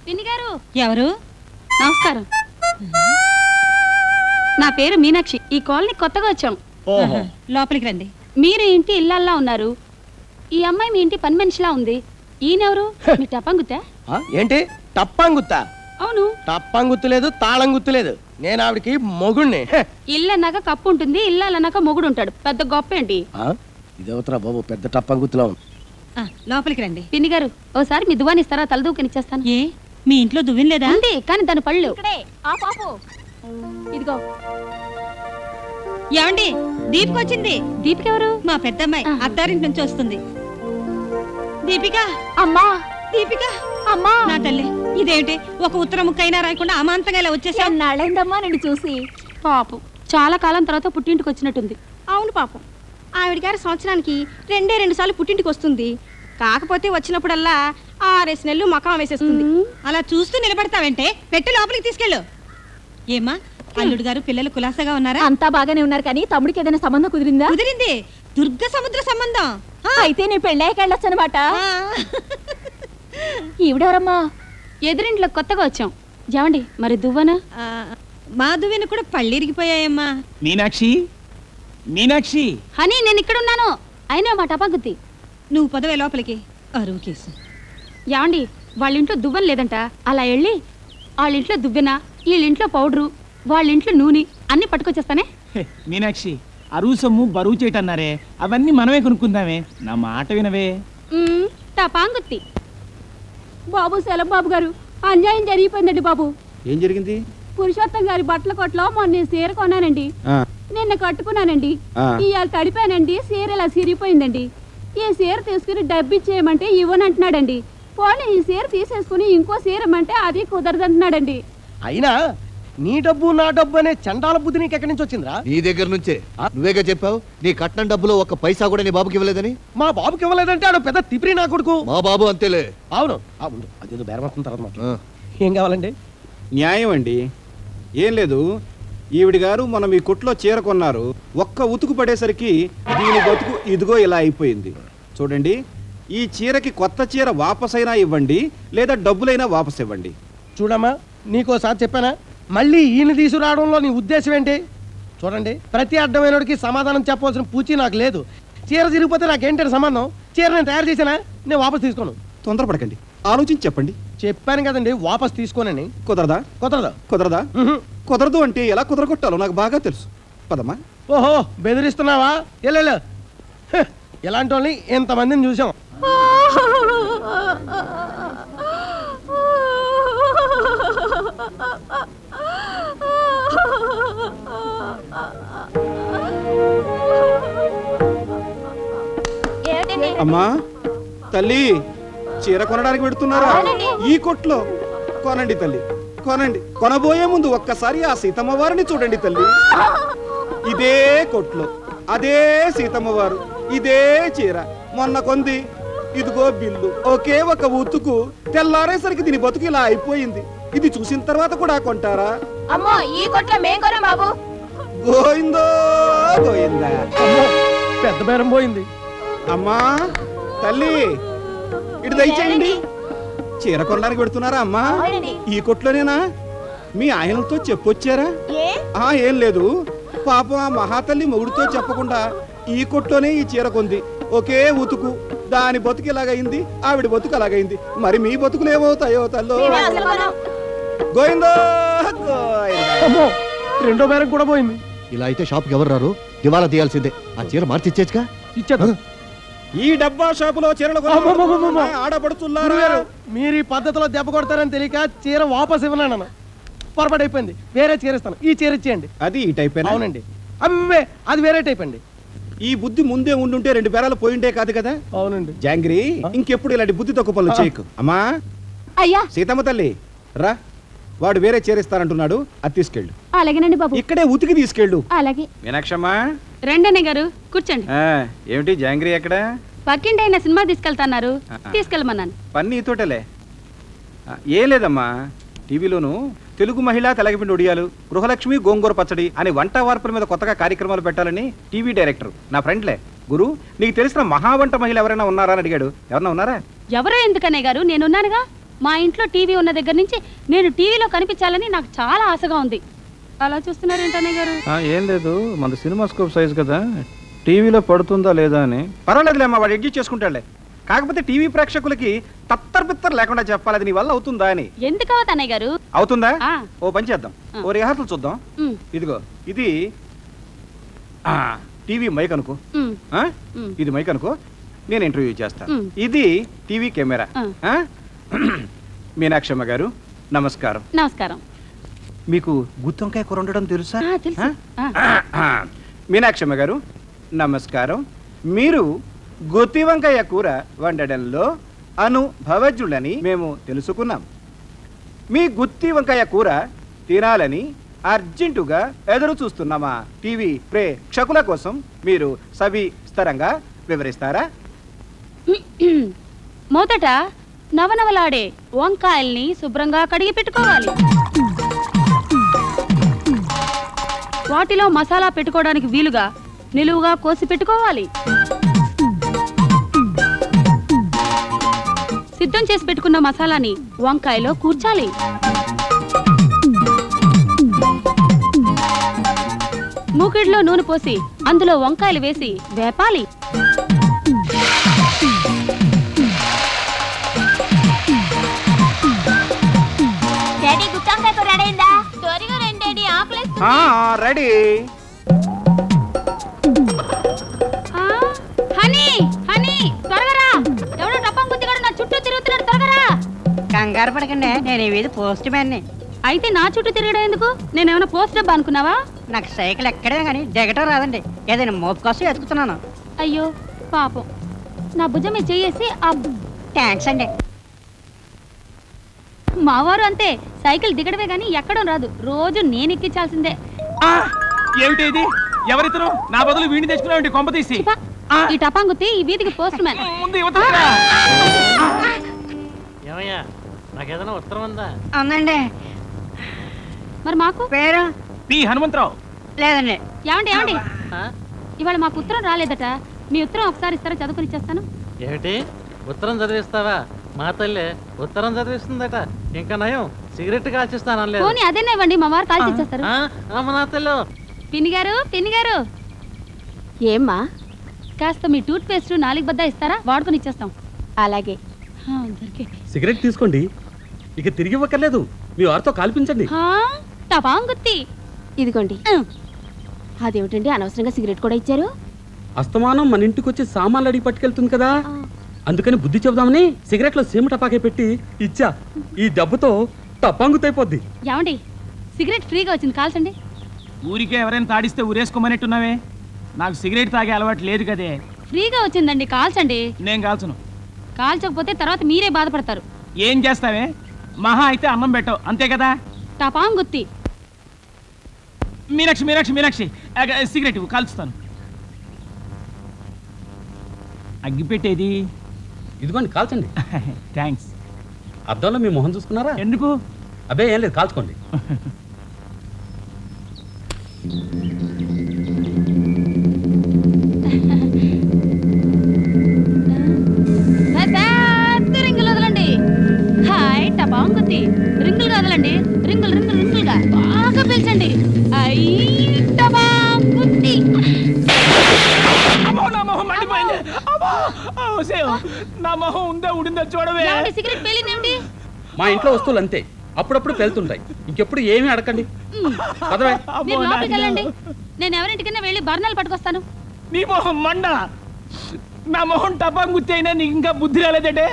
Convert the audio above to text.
పిన్ని గారు. ఎవరు? నమస్కారం. నా పేరు మీనాక్షి. ఈ కాలనీ కొత్తగా వచ్చాం. లోపలికి రండి. మీరు ఇంటి ఇల్లల్లా ఉన్నారు. ఈ అమ్మాయి మీ ఇంటి పని మనిషిలా ఉంది. ఈయనెవరు? మీ టప్పంగుత్తా? ఏంటి టప్పంగుత్తా? అవును. టప్పంగుత్తు లేదు, తాళం గుత్తు లేదు. నేను ఆవిడకి మొగుణ్ణి. ఇల్లన్నాక కప్పు ఉంటుంది, ఇల్లన్నాక మొగుడు ఉంటాడు. పెద్ద గొప్ప ఏంటి? ఇదేవతరా బాబు, పెద్ద టప్పంగుత్తులో ఉంది. లోపలికి రండి. పిన్ని గారు, ఓసారి మీ దువ్వాని ఇస్తారా? తలదూకనిచ్చేస్తాను. ఏ మీ ఇంట్లో దువ్వెన లేదా? ఉంది, కానీ దాని పళ్ళు. ఇదిగో. ఏమండి, దీపిక వచ్చింది. దీపిక ఎవరు? మా పెద్దమ్మాయి అత్తారింటి నుంచి వస్తుంది. దీపిక. అమ్మా. దీపిక. అమ్మా. నా తల్లి, ఇదేంటి ఒక ఉత్తర ముక్కైనా రాయకుండా అమాంతంగా ఇలా వచ్చేసా? నాళ్ళైందమ్మా నిన్ను చూసి. పాపం, చాలా కాలం తర్వాత పుట్టింటికి వచ్చినట్టుంది. అవును పాపం, ఆవిడ గారి సంవత్సరానికి 2 సార్లు పుట్టింటికి వస్తుంది. కాకపోతే వచ్చినప్పుడల్లా 6 నెలలు మకాం వేసేస్తుంది. అలా చూస్తూ నిలబడతావంటే పెట్టి లోపలికి తీసుకెళ్ళు. ఏమ్మా, అల్లుడు గారు పిల్లలు కులాసగా ఉన్నారా? అంతా బాగానే ఉన్నారు, కానీ తమ్ముడికి ఏదైనా సంబంధం కుదిరిందా? కుదిరింది. దుర్గ సముద్ర సంబంధం. అయితే నీ పెళ్ళాక వెళ్ళొచ్చు అనమాట. ఈవిడెవరమ్మా? ఎదురింట్లో కొత్తగా వచ్చాం. ఏమండి, మరి దువ్వనా? మా దువ్వెన కూడా పళ్ళిరిగిపోయాయమ్మా. మీనాక్షి, మీనాక్షి. హనీ, నేను ఇక్కడ ఉన్నాను. అయినా మా టపాగుత్తి. నువ్వు పదవే లోపలికి. అరువు కేసు. ఏమండి, వాళ్ళ ఇంట్లో దువ్వెన లేదంట. అలా వెళ్ళి వాళ్ళ ఇంట్లో దువ్వెన, వీళ్ళింట్లో పౌడరు, వాళ్ళ ఇంట్లో నూనె అన్ని పట్టుకొచ్చేస్తానే. మీనాక్షి, అరువు సొమ్ము బరువు చేయటన్నారే, అవన్నీ మనమే కొనుక్కుందామే. నా మాట వినవే. టపాంగుత్తి. బాబు, సెలం బాబు గారు, అన్యాయం జరిగిపోయిందండి బాబు. ఏం జరిగింది? పురుషోత్తం గారి బట్టల కొట్లో మొన్న సీర కొన్నానండి. నిన్న కట్టుకున్నానండి. ఇవాళ తడిపానండి. సీర ఇలా సిరిగిపోయిందండి. ఈ సీర తీసుకుని డబ్బిచ్చేయమంటే ఇవ్వనంటున్నాడండి. పోనీ ఈ సీర తీసేసుకుని ఇంకో సీరమంటే అది కుదరదంటున్నాడండి. అయినా నీ డబ్బు నా డబ్బు అనే చండాల బుద్ధి నీకు ఎక్కడి నుంచి వచ్చిందిరా? నీ దగ్గర నుంచే. నువ్వేగా చెప్పావు నీ కట్నం డబ్బులో 1 పైసా కూడా నీ బాబుకి ఇవ్వలేదని. మా బాబుకి ఇవ్వలేదంటే ఆడు పెద్ద తిప్పిరి నా కొడుకు. మా బాబు అంతేలే. అవును, అదేదో బేరం వస్తున్న తర్వాత ఏం కావాలండి? న్యాయం అండి. ఏం లేదు, ఈవిడి గారు మన మీ కొట్లో చీర కొన్నారు. ఒక్క ఉతుకు పడేసరికి దీని బతుకు ఇదిగో ఇలా అయిపోయింది. చూడండి, ఈ చీరకి కొత్త చీర వాపసైనా ఇవ్వండి, లేదా డబ్బులైనా వాపస్ ఇవ్వండి. చూడమ్మా, నీకోసారి చెప్పానా? మళ్ళీ ఈయన తీసుకురావడంలో నీ ఉద్దేశం ఏంటి? చూడండి, ప్రతి అడ్డమైనడికి సమాధానం చెప్పవలసిన పూచి నాకు లేదు. చీర తిరిగిపోతే నాకేంటి సంబంధం? చీర నేను తయారు చేసానా? నేను వాపస్ తీసుకోను. తొందరపడకండి, ఆలోచించి చెప్పండి. చెప్పాను కదండి, వాపస్ తీసుకోనని. కుదరదా? కుదరదా? కుదరదా? కుదరదు అంటే ఎలా కుదరగొట్టాలో నాకు బాగా తెలుసు. పదమ్మా. ఓహో, బెదిరిస్తున్నావా? ఎల్లెళ్ళు. ఎలాంటి వాళ్ళని ఎంతమందిని చూసాం. అమ్మా, తల్లి, చీర కొనడానికి పెడుతున్నారా? ఈ కొట్లో కొనండి తల్లి, కొనండి. కొనబోయే ముందు ఒక్కసారి ఆ సీతమ్మ వారిని చూడండి తల్లి. ఇదే కొట్లో అదే సీతమ్మ వారు, ఇదే చీర మొన్న కొంది. ఇదిగో బిల్లు. ఒకే ఒక ఉతుకు తెల్లారేసరికి దీని బతుకు ఇలా అయిపోయింది. ఇది చూసిన తర్వాత కూడా కొంటారా? అమ్మో, ఈ కొట్లో మేం కొనం బాబు. గోయిందో గోయిందా. పెద్ద బేరం పోయింది. అమ్మా, తల్లి, ఇటు దయచేయండి. చీర కొనడానికి పెడుతున్నారా అమ్మా? ఈ కొట్లోనేనా? మీ ఆయనతో చెప్పొచ్చారా? ఏం లేదు, పాపం ఆ మహాతల్లి మొగుడితో చెప్పకుండా ఈ కొట్లోనే ఈ చీర కొంది. ఒకే ఉతుకు, దాని బతుకు ఎలాగైంది, ఆవిడ బతుకు అలాగైంది. మరి మీ బతుకులు ఏమవుతాయో తల్లో. గోయిందో గోయిందా. రెండో బేరం కూడా పోయింది. ఇలా అయితే షాప్కి ఎవరు రారు? దివాలా తీయాల్సిందే. ఆ చీర మార్చి ఇచ్చేచ్చుగా. ఇచ్చేద్దాం. ఈ డబ్బా షాపులో చీరలు ఆడపడుతున్నారు. మీరు ఈ పద్ధతిలో దెబ్బ కొడతారని తెలియక చీర వాపస్ ఇవ్వనాను. పొరపాటు అయిపోయింది. వేరే చీర ఇస్తాను. ఈ చీర ఇచ్చేయండి. అది ఈ టైప్? అవునండి. అమ్మే, అది వేరే టైప్ అండి. ఈ బుద్ధి ముందే ఉండుంటే 2 బేరాలు పోయింటే కాదు కదా. అవునండి. జాంగ్రీ, ఇంకెప్పుడు ఇలాంటి బుద్ధి తక్కువ పనులు చేయకు. అమ్మా, అయ్యా, సీతమ్మ తల్లి రా. వాడు వేరే చేరిస్తానంటున్నాడు, అది తీసుకెళ్ళు. అలాగేనండి బాబు. ఇక్కడే ఉతికి తీసుకెళ్ళు. అలాగే. మీనాక్షమ్మా, రండి గారు, కూర్చోండి. ఏమిటి జాంగ్రీ ఎక్కడ? పక్కింటి అయిన సినిమా తీసుకెళ్తాన్నారు, తీసుకెళ్ళమన్నాను. పన్నీ తోటలే. ఏం లేదమ్మా, టీవీలోను తెలుగు మహిళా తెలగపిండి ఒడియాలు, గృహలక్ష్మి గోంగూర పచ్చడి అనే వంట వార్పుల మీద కొత్తగా కార్యక్రమాలు పెట్టాలని టీవీ డైరెక్టర్ నా ఫ్రెండ్లే. గురు, నీకు తెలిసిన మహావంట మహిళ ఎవరైనా ఉన్నారా అని అడిగాడు. ఎవరన్నా ఉన్నారా? ఎవరో ఎందుకనే గారు, నేనున్నానుగా. మా ఇంట్లో టీవీ ఉన్న దగ్గర నుంచి నేను టీవీలో కనిపించాలని నాకు చాలా ఆశగా ఉంది. అలా చూస్తున్నారు ఏంటన్నయ్య గారు? ఏం లేదు, మన సినిమా స్కోప్ సైజ్ కదా, టీవీలో పడుతుందా లేదా అని. పర్వాలేదులేమ్మా, వాడు అడ్జస్ట్ చేసుకుంటాడులే. కాకపోతే టీవీ ప్రేక్షకులకి తత్తర్ లేకుండా చెప్పాలి, అది నీ వల్ల అవుతుందా అని. ఎందుకు అవదు అన్నయ్య గారు? అవుతుందా? ఓ పని చేద్దాం, ఓ రిహార్సల్ చూద్దాం. ఇదిగో ఇది టీవీ మైక్ అనుకో, ఇది మైక్ అనుకో, నేను ఇంటర్వ్యూ చేస్తాను. ఇది టీవీ కెమెరా. మీనాక్షమ్మ గారు నమస్కారం. నమస్కారం. మీకు గుత్తొంకాయ కూర ఉండడం తెలుసా? తెలుసు. మీనాక్షమ్మ గారు నమస్కారం. మీరు గుత్తి వంకాయ కూర వండడంలో అనుభవజ్ఞులని మేము తెలుసుకున్నాం. మీ గుత్తి వంకాయ కూర తినాలని అర్జెంటుగా ఎదురు చూస్తున్నామా టీవీ ప్రేక్షకుల కోసం మీరు సవిస్తరంగా వివరిస్తారా? మొదట నవనవలాడే వంకాయల్ని శుభ్రంగా కడిగి పెట్టుకోవాలి. వాటిలో మసాలా పెట్టుకోవడానికి వీలుగా నిలువుగా కోసి పెట్టుకోవాలి. సిద్ధం చేసి పెట్టుకున్న మసాలాని వంకాయలో కూర్చాలి. మూకిడిలో నూనె పోసి అందులో వంకాయలు వేసి వేపాలి. రెడీ. హనీ హనీ త్వరగా రా, ఎవడో టప్పం గుద్దిగాడు నా చుట్టూ తిరుగుతున్నాడు, త్వరగా రా. కంగారు పడకండి, నేను ఇది పోస్ట్ మ్యాన్ని. అయితే నా చుట్టూ తిరగడం ఎందుకు? నేనేమైనా పోస్ట్ డబ్బా అనుకున్నావా? నాకు సైకిల్ ఎక్కడే కానీ దిగటం రాదండి, ఏదైనా మోపు కోసం ఎత్తుకుతున్నాను. అయ్యో పాపం, నా భుజం మీద చేసి. థ్యాంక్స్ అండి. మావారు అంతే, సైకిల్ దిగడమే గానీ ఎక్కడం రాదు, రోజు నేను ఎక్కించాల్సిందే. ఏమిటి ఇది? ఎవరితను? నా బదులు వీడిని తెచ్చుకున్నావు కొంప తీసి. ఈ టపాంగుత్తి ఈ వీధికి పోస్ట్ మ్యాన్. ఏమయ్యా, నాకేదైనా ఉత్తరం ఉందా? అవునండి. మరి మాకు పేరు పి హనుమంతరావు. లేదండి. ఏమండి ఏమండి, ఇవాళ మాకు ఉత్తరం రాలేదట, మీ ఉత్తరం ఒకసారి ఇస్తారా, చదువుకుని ఇచ్చేస్తాను. ఏమిటి, ఉత్తరం చదివిస్తావా? మా తల్లి ఉత్తరం చదివిస్తుందట. ఇంకా నయం, సిగరెట్ కాల్చిస్తాను. పోనీ అదేనా ఇవ్వండి, మా వారు కాల్చి ఇచ్చేస్తారు. నా తల్లి. పిన్ని గారు, పిన్ని గారు. ఏమ్మా, కాస్త మీ టూత్ పేస్ట్ 4 బద్ద ఇస్తారా, వాడుకుని ఇచ్చేస్తాం. అలాగే. సిగరెట్ తీసుకోండి, ఇక తిరిగి ఇవ్వక్కర్లేదు, మీ వారితో కాల్పించండి. టపాంగుత్తి ఇదిగోండి. అదేమిటండి, అనవసరంగా సిగరెట్ కూడా ఇచ్చారు? అస్తమానం మన ఇంటికి వచ్చి సామాన్లు అడిగి పట్టుకెళ్తుంది కదా, అందుకని బుద్ధి చెబుదామని సిగరెట్ లో సీమ టపాకే పెట్టి ఇచ్చా. ఈ దెబ్బతో టపాంగుతైపోద్ది. ఏమండి, సిగరెట్ ఫ్రీగా వచ్చింది, కాల్చండి. ఊరికే ఎవరైనా తాడిస్తే ఊరేసుకోమనేట్టున్నావే, నాకు సిగరెట్ తాగే అలవాటు లేదు కదే. ఫ్రీగా వచ్చిందండి, కాల్చండి. నేను కాల్చను. కాల్చకపోతే తర్వాత మీరే బాధపడతారు. ఏం చేస్తావే, మహా అయితే అన్నం పెట్టవు, అంతే కదా. టపాంగుత్తి. మీనాక్షి మీనాక్షి మీనాక్షి, సిగరెట్ కాల్చుతాను. అగ్గిపెట్టేది ఇదిగోండి, కాల్చండి. థ్యాంక్స్. అద్దంలో మీ మొహం చూసుకున్నారా? ఎందుకు? అబ్బే ఏం లేదు, కాల్చుకోండి. రింగులు వదలండి. హాయ్ టపాంగుత్తి, రింగులు వదలండి. రింగులు రింగులు రింగులుగా బాగా పిలిచండి. టపాంగుత్తి. నా మొహం ఉందా ఉడిందా చూడవే. సిగరెట్ పేలిందేమిటి? మా ఇంట్లో వస్తువులు అంతే, అప్పుడప్పుడు పెళ్తుంటాయి. ఇంకెప్పుడు ఏమీ అడగండి. మీరు లోపలికి వెళ్ళండి, నేను ఎవరింటికైనా వెళ్ళి బర్ణాలు పట్టుకొస్తాను. నీ మొహం మండ, నా మొహం టపాంగుత్తి అయినా నీకు ఇంకా బుద్ధి రాలేదంటే.